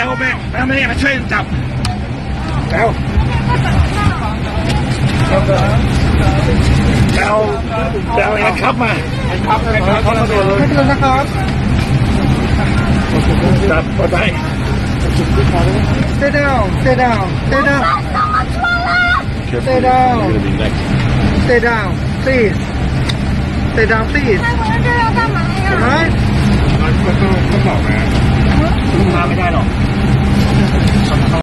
เอาแม่มาช่วยจับแล้วแอนครับมาแอนครับมาดูนะครับจับก็ได้ Stay down, stay down, stay down. Stay down. Stay down, please. Stay down, please. 这要干嘛呀？ Alright? ต้องบอกนะมาไม่ได้หรอก